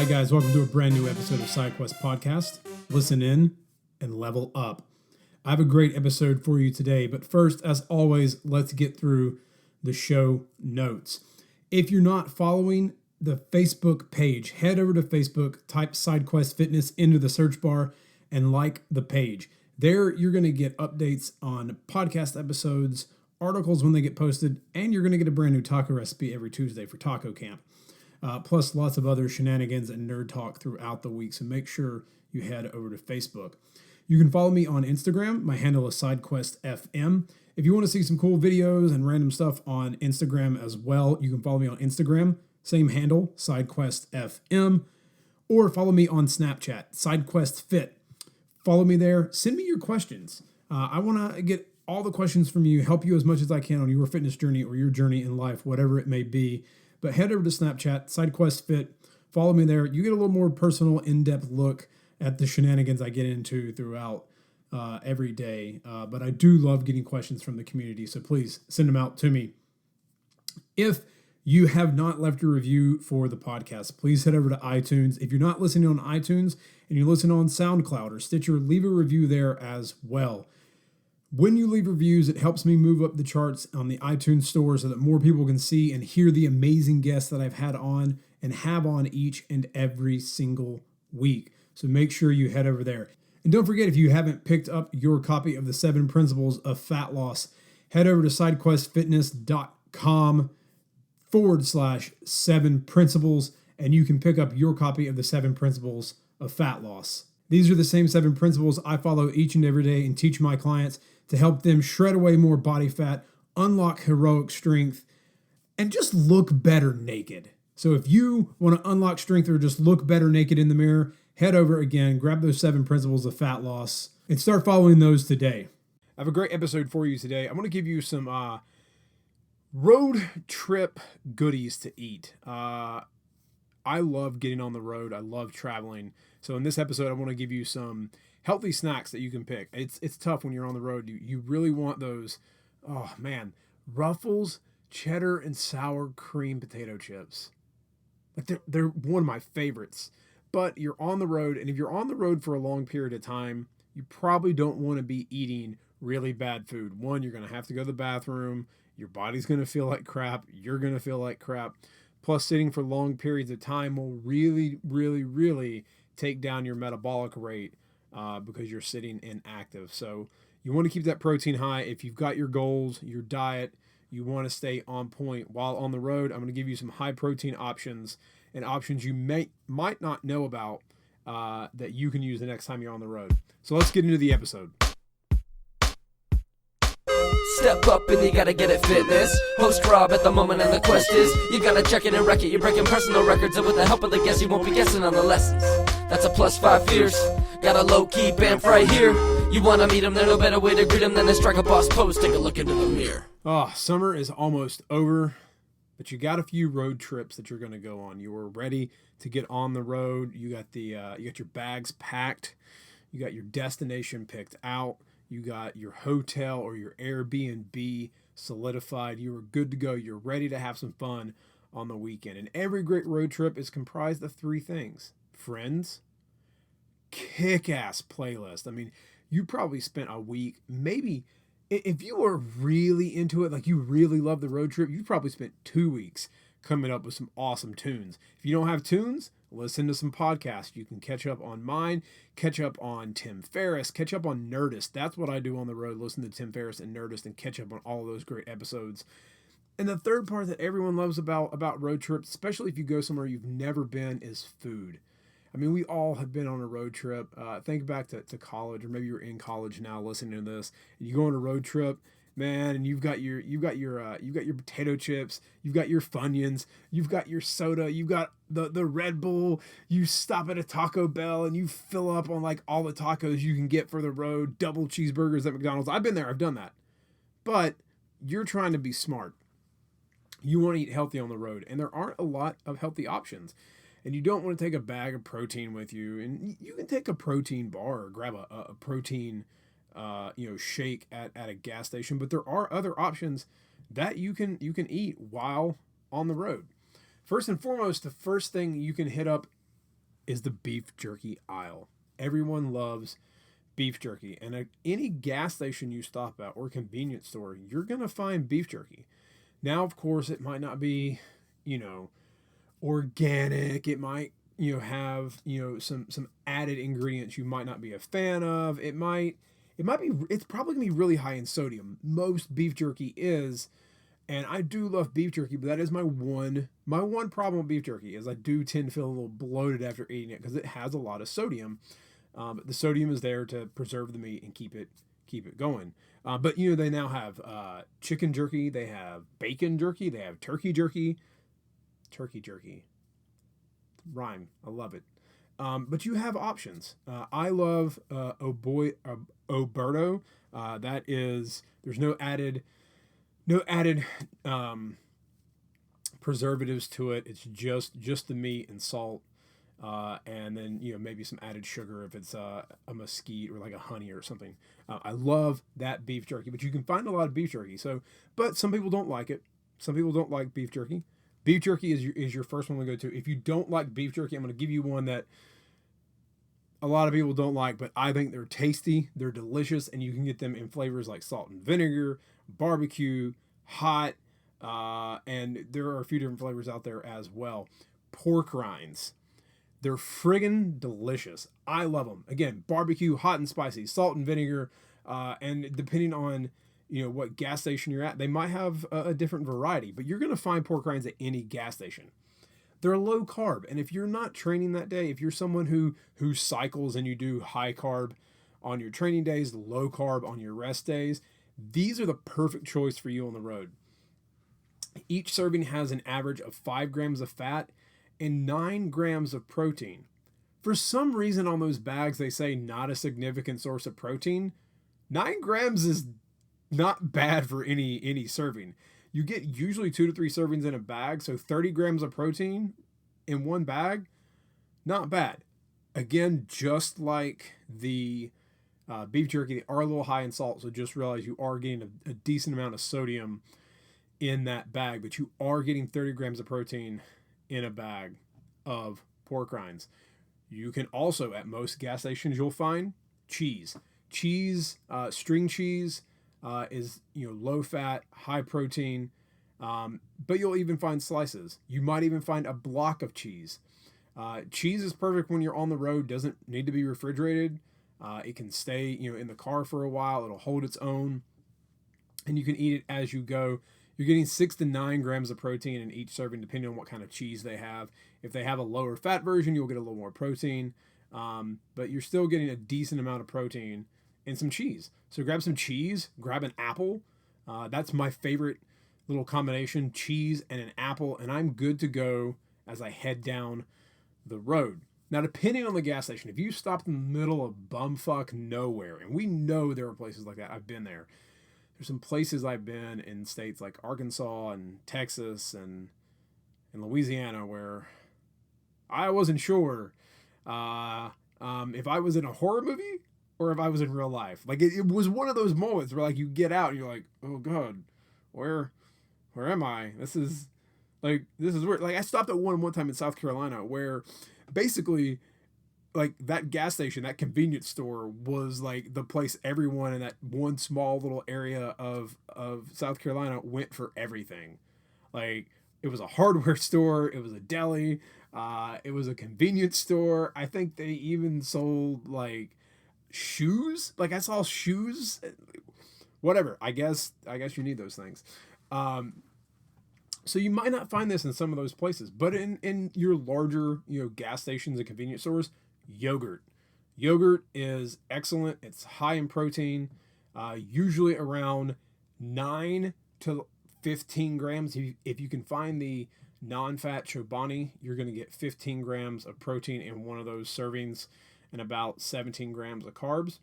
right, guys, welcome to a brand new episode of SideQuest Podcast. Listen in and level up. I have a great episode for you today, but first, as always, let's get through the show notes. If you're not following the Facebook page, head over to Facebook, type SideQuest Fitness into the search bar, and like the page. There, you're going to get updates on podcast episodes, articles when they get posted, and you're going to get a brand new taco recipe every Tuesday for Taco Camp. Plus lots of other shenanigans and nerd talk throughout the week, so make sure you head over to Facebook. You can follow me on Instagram. My handle is SideQuestFM. If you want to see some cool videos and random stuff on Instagram as well, you can follow me on Instagram. Same handle, SideQuestFM. Or follow me on Snapchat, SideQuestFit. Follow me there. Send me your questions. I want to get all the questions from you, help you as much as I can on your fitness journey or your journey in life, whatever it may be. But head over to Snapchat, SideQuestFit. Follow me there. You get a little more personal, in-depth look at the shenanigans I get into throughout every day. But I do love getting questions from the community, so please send them out to me. If you have not left a review for the podcast, please head over to iTunes. If you're not listening on iTunes and you listen on SoundCloud or Stitcher, leave a review there as well. When you leave reviews, it helps me move up the charts on the iTunes store so that more people can see and hear the amazing guests that I've had on and have on each and every single week. So make sure you head over there. And don't forget, if you haven't picked up your copy of the 7 Principles of Fat Loss, head over to sidequestfitness.com/7 principles, and you can pick up your copy of the 7 Principles of Fat Loss. These are the same 7 principles I follow each and every day and teach my clients to help them shred away more body fat, unlock heroic strength, and just look better naked. So if you want to unlock strength or just look better naked in the mirror, head over again, grab those 7 principles of fat loss, and start following those today. I have a great episode for you today. I'm going to give you some road trip goodies to eat. I love getting on the road. I love traveling. So in this episode, I want to give you some healthy snacks that you can pick. It's tough when you're on the road. You really want those, oh man, Ruffles, cheddar, and sour cream potato chips. Like they're one of my favorites. But you're on the road, and if you're on the road for a long period of time, you probably don't want to be eating really bad food. One, you're going to have to go to the bathroom. Your body's going to feel like crap. You're going to feel like crap. Plus, sitting for long periods of time will really, really, really take down your metabolic rate because you're sitting inactive. So you want to keep that protein high. If you've got your goals, your diet, you want to stay on point while on the road. I'm going to give you some high protein options and options you might not know about that you can use the next time you're on the road. So let's get into the episode. Step up and you gotta get it fitness. Host Rob at the moment and the quest is you gotta check it and wreck it. You're breaking personal records, and with the help of the guests you won't be guessing on the lessons. That's a +5 fierce. Got a low-key bamf right here. You wanna meet him, there's no better way to greet him than to strike a boss pose. Take a look into the mirror. Summer is almost over, but you got a few road trips that you're gonna go on. You are ready to get on the road. You got you got your bags packed. You got your destination picked out. You got your hotel or your Airbnb solidified. You are good to go. You're ready to have some fun on the weekend. And every great road trip is comprised of 3 things: friends, kick-ass playlist. I mean, you probably spent a week, maybe if you were really into it, like you really love the road trip, you probably spent 2 weeks coming up with some awesome tunes. If you don't have tunes, listen to some podcasts. You can catch up on mine, catch up on Tim Ferriss, catch up on Nerdist. That's what I do on the road, listen to Tim Ferriss and Nerdist and catch up on all of those great episodes. And the third part that everyone loves about road trips, especially if you go somewhere you've never been, is food. I mean, we all have been on a road trip. Think back to college, or maybe you're in college now listening to this, and you go on a road trip, man, and you've got your potato chips, you've got your Funyuns, you've got your soda, you've got the Red Bull. You stop at a Taco Bell and you fill up on like all the tacos you can get for the road, double cheeseburgers at McDonald's. I've been there, I've done that. But you're trying to be smart. You want to eat healthy on the road, and there aren't a lot of healthy options. And you don't want to take a bag of protein with you, and you can take a protein bar or grab a protein shake at a gas station, but there are other options that you can eat while on the road. First and foremost, the first thing you can hit up is the beef jerky aisle. Everyone loves beef jerky. And at any gas station you stop at or convenience store, you're going to find beef jerky. Now, of course, it might not be, organic. It might, have, some added ingredients you might not be a fan of. It's probably gonna be really high in sodium. Most beef jerky is, and I do love beef jerky, but that is my one problem with beef jerky is I do tend to feel a little bloated after eating it because it has a lot of sodium. But the sodium is there to preserve the meat and keep it going. But they now have chicken jerky, they have bacon jerky, they have turkey jerky. Rhyme, I love it. But you have options. I love Oberto. That is, there's no added preservatives to it. It's just the meat and salt. And then maybe some added sugar if it's a mesquite or like a honey or something. I love that beef jerky, but you can find a lot of beef jerky. But some people don't like it. Some people don't like beef jerky. Beef jerky is your first one to go to. If you don't like beef jerky, I'm going to give you one that a lot of people don't like, but I think they're tasty, they're delicious, and you can get them in flavors like salt and vinegar, barbecue, hot, and there are a few different flavors out there as well. Pork rinds. They're friggin' delicious. I love them. Again, barbecue, hot and spicy, salt and vinegar, and depending on what gas station you're at, they might have a different variety, but you're going to find pork rinds at any gas station. They're low carb, and if you're not training that day, if you're someone who cycles and you do high carb on your training days, low carb on your rest days, these are the perfect choice for you on the road. Each serving has an average of 5 grams of fat and 9 grams of protein. For some reason on those bags, they say not a significant source of protein. 9 grams is not bad for any serving. You get usually 2 to 3 servings in a bag, so 30 grams of protein in one bag, not bad. Again, just like the beef jerky, they are a little high in salt, so just realize you are getting a decent amount of sodium in that bag, but you are getting 30 grams of protein in a bag of pork rinds. You can also, at most gas stations, you'll find cheese. String cheese, is low fat, high protein, but you'll even find slices. You might even find a block of cheese. Cheese is perfect when you're on the road, doesn't need to be refrigerated. It can stay in the car for a while. It'll hold its own, and you can eat it as you go. You're getting 6 to 9 grams of protein in each serving, depending on what kind of cheese they have. If they have a lower fat version, you'll get a little more protein, but you're still getting a decent amount of protein and some cheese. So grab some cheese, grab an apple. That's my favorite little combination, cheese and an apple, and I'm good to go as I head down the road. Now, depending on the gas station, if you stop in the middle of bumfuck nowhere, and we know there are places like that, I've been there. There's some places I've been in states like Arkansas and Texas and Louisiana where I wasn't sure if I was in a horror movie or if I was in real life. Like it was one of those moments where like you get out and you're like, oh God, where am I? This is weird. Like I stopped at one time in South Carolina where basically like that gas station, that convenience store was like the place everyone in that one small little area of South Carolina went for everything. Like it was a hardware store, it was a deli, it was a convenience store. I think they even sold like shoes. Like I saw shoes, whatever. I guess you need those things. So you might not find this in some of those places, but in your larger, gas stations and convenience stores, yogurt is excellent. It's high in protein, usually around 9 to 15 grams. If you can find the non-fat Chobani, you're going to get 15 grams of protein in one of those servings and about 17 grams of carbs.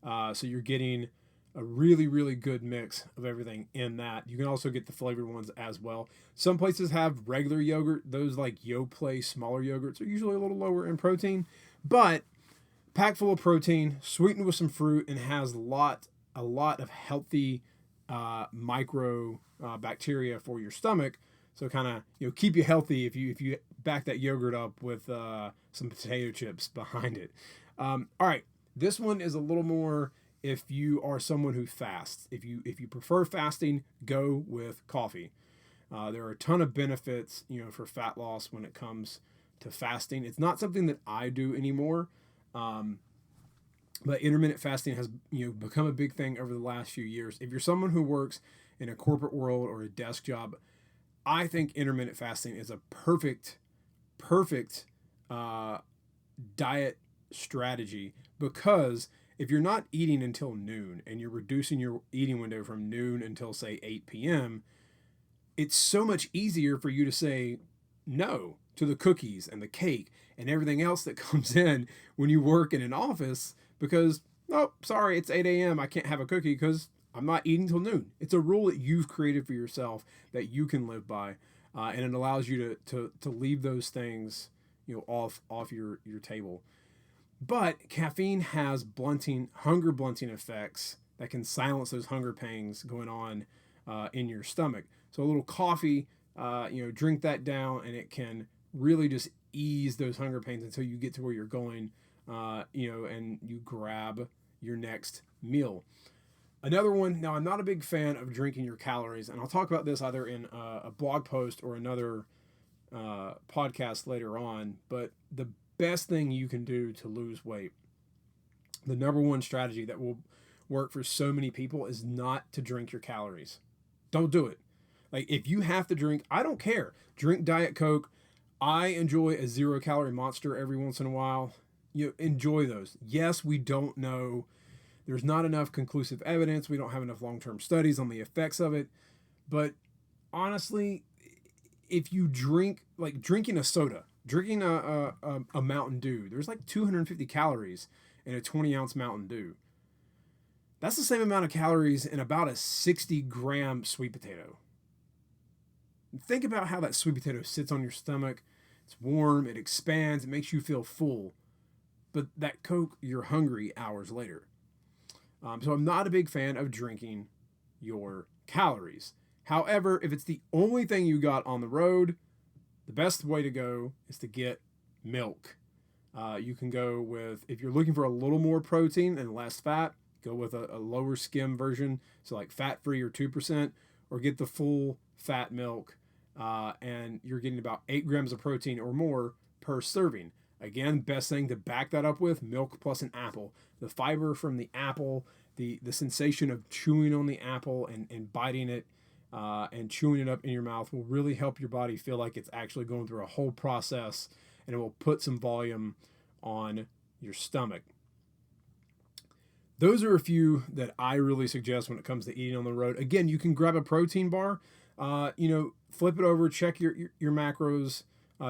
So you're getting a really, really good mix of everything in that. You can also get the flavored ones as well. Some places have regular yogurt. Those like Yoplait smaller yogurts are usually a little lower in protein, but packed full of protein, sweetened with some fruit, and has a lot of healthy micro bacteria for your stomach. So kind of keep you healthy if you back that yogurt up with some potato chips behind it. All right, this one is a little more if you are someone who fasts. If you prefer fasting, go with coffee. There are a ton of benefits, for fat loss when it comes to fasting. It's not something that I do anymore, but intermittent fasting has become a big thing over the last few years. If you're someone who works in a corporate world or a desk job, I think intermittent fasting is a perfect diet strategy, because if you're not eating until noon and you're reducing your eating window from noon until say 8 p.m., it's so much easier for you to say no to the cookies and the cake and everything else that comes in when you work in an office, because, oh, sorry, it's 8 a.m. I can't have a cookie because I'm not eating till noon. It's a rule that you've created for yourself that you can live by, and it allows you to leave those things off your table. But caffeine has hunger blunting effects that can silence those hunger pangs going on in your stomach. So a little coffee, drink that down, and it can really just ease those hunger pains until you get to where you're going, and you grab your next meal. Another one, now I'm not a big fan of drinking your calories, and I'll talk about this either in a blog post or another podcast later on, but the best thing you can do to lose weight, the number one strategy that will work for so many people, is not to drink your calories. Don't do it. Like, if you have to drink, I don't care. Drink Diet Coke. I enjoy a 0-calorie Monster every once in a while. Enjoy those. Yes, we don't know. There's not enough conclusive evidence. We don't have enough long-term studies on the effects of it. But honestly, if you drink, like drinking a soda, drinking a Mountain Dew, there's like 250 calories in a 20-ounce Mountain Dew. That's the same amount of calories in about a 60-gram sweet potato. Think about how that sweet potato sits on your stomach. It's warm, it expands, it makes you feel full. But that Coke, you're hungry hours later. So I'm not a big fan of drinking your calories. However, if it's the only thing you got on the road, the best way to go is to get milk. You can go with, if you're looking for a little more protein and less fat, go with a lower skim version, so like fat-free or 2%, or get the full fat milk, and you're getting about 8 grams of protein or more per serving. Again, best thing to back that up with, milk plus an apple. The fiber from the apple, the sensation of chewing on the apple and biting it and chewing it up in your mouth will really help your body feel like it's actually going through a whole process, and it will put some volume on your stomach. Those are a few that I really suggest when it comes to eating on the road. Again, you can grab a protein bar, flip it over, check your macros,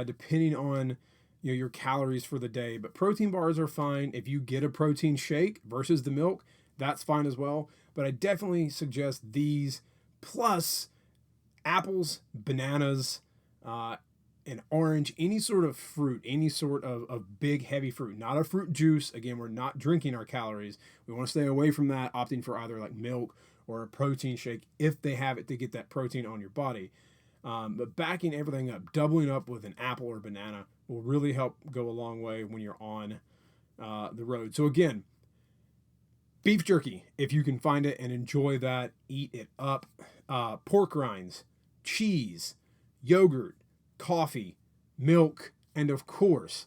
depending on your calories for the day. But protein bars are fine. If you get a protein shake versus the milk, that's fine as well. But I definitely suggest these plus apples, bananas, an orange, any sort of fruit, any sort of big heavy fruit, not a fruit juice. Again, we're not drinking our calories. We want to stay away from that, opting for either like milk or a protein shake if they have it to get that protein on your body. But backing everything up, doubling up with an apple or banana will really help go a long way when you're on the road. So again, beef jerky, if you can find it and enjoy that, eat it up. Pork rinds, cheese, yogurt, coffee, milk, and of course,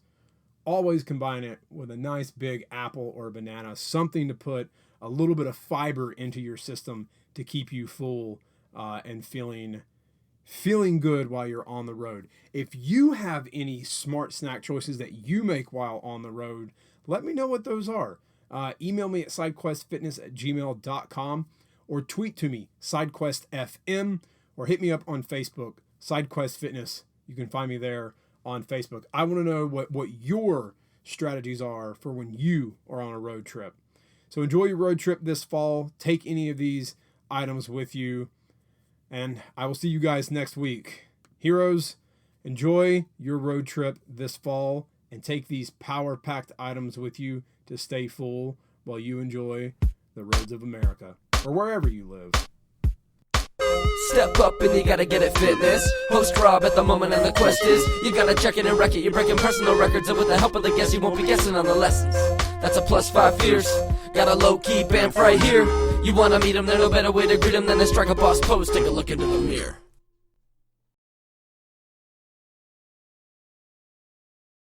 always combine it with a nice big apple or banana, something to put a little bit of fiber into your system to keep you full and feeling good while you're on the road. If you have any smart snack choices that you make while on the road, let me know what those are. Email me at sidequestfitness@gmail.com or tweet to me, SideQuestFM, or hit me up on Facebook, SideQuest Fitness. You can find me there on Facebook. I want to know what your strategies are for when you are on a road trip. So enjoy your road trip this fall. Take any of these items with you, and I will see you guys next week. Heroes, enjoy your road trip this fall and take these power-packed items with you to stay full while you enjoy the roads of America or wherever you live. Step up and you gotta get it fitness. Host Rob at the moment and the quest is you gotta check it and wreck it. You're breaking personal records, and with the help of the guests you won't be guessing on the lessons. That's a +5 fierce. Got a low-key band right here. You wanna meet him, there's no better way to greet him than to strike a boss pose. Take a look into the mirror.